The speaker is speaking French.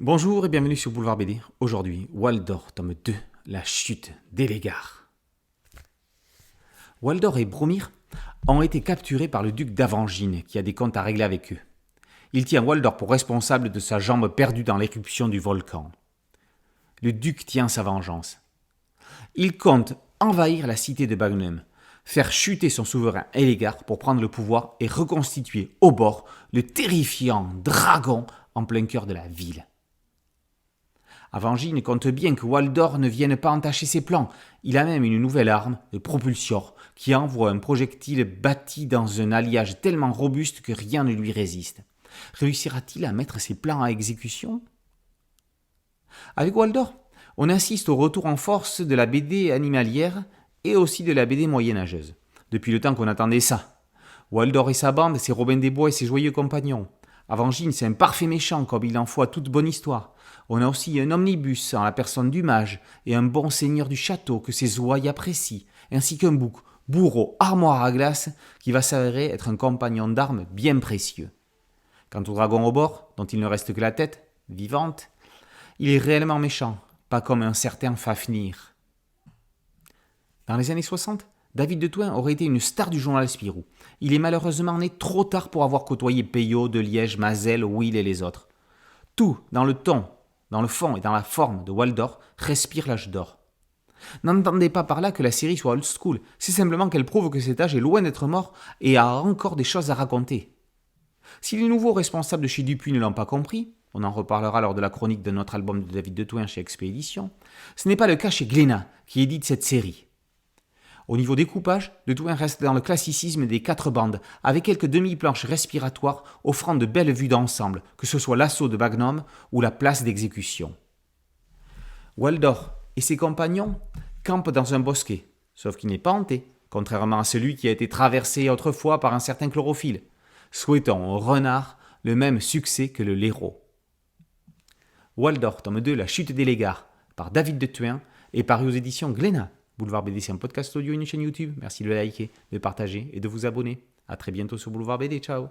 Bonjour et bienvenue sur Boulevard BD. Aujourd'hui, Waldor, tome 2, la chute d'Elegar. Waldor et Bromir ont été capturés par le duc d'Avangine qui a des comptes à régler avec eux. Il tient Waldor pour responsable de sa jambe perdue dans l'éruption du volcan. Le duc tient sa vengeance. Il compte envahir la cité de Bagnum, faire chuter son souverain Elegar pour prendre le pouvoir et reconstituer au bord le terrifiant dragon en plein cœur de la ville. Avangine compte bien que Waldor ne vienne pas entacher ses plans. Il a même une nouvelle arme, le propulsor, qui envoie un projectile bâti dans un alliage tellement robuste que rien ne lui résiste. Réussira-t-il à mettre ses plans à exécution ? Avec Waldor, on assiste au retour en force de la BD animalière et aussi de la BD moyenâgeuse. Depuis le temps qu'on attendait ça. Waldor et sa bande, c'est Robin des Bois et ses joyeux compagnons. Avangine, c'est un parfait méchant comme il en faut à toute bonne histoire. On a aussi un omnibus en la personne du mage et un bon seigneur du château que ses ouailles apprécient, ainsi qu'un bouc, bourreau, armoire à glace qui va s'avérer être un compagnon d'armes bien précieux. Quant au dragon au bord, dont il ne reste que la tête, vivante, il est réellement méchant, pas comme un certain Fafnir. Dans les années 60, David de Thouin aurait été une star du journal Spirou. Il est malheureusement né trop tard pour avoir côtoyé Peyo, Deliège, Mazel, Will et les autres. Tout, dans le ton, dans le fond et dans la forme de Waldor, respire l'âge d'or. N'entendez pas par là que la série soit old school, c'est simplement qu'elle prouve que cet âge est loin d'être mort et a encore des choses à raconter. Si les nouveaux responsables de chez Dupuis ne l'ont pas compris, on en reparlera lors de la chronique de notre album de David de Thouin chez Expédition, ce n'est pas le cas chez Glénat qui édite cette série. Au niveau découpage, de Thouin reste dans le classicisme des 4 bandes, avec quelques demi-planches respiratoires offrant de belles vues d'ensemble, que ce soit l'assaut de Bagnum ou la place d'exécution. Waldor et ses compagnons campent dans un bosquet, sauf qu'il n'est pas hanté, contrairement à celui qui a été traversé autrefois par un certain Chlorophylle. Souhaitons au renard le même succès que le Léraud. Waldor, tome 2, la chute d'Elegar, par David de Thouin, est paru aux éditions Glénat. Boulevard BD, c'est un podcast audio et une chaîne YouTube. Merci de le liker, de partager et de vous abonner. A très bientôt sur Boulevard BD. Ciao.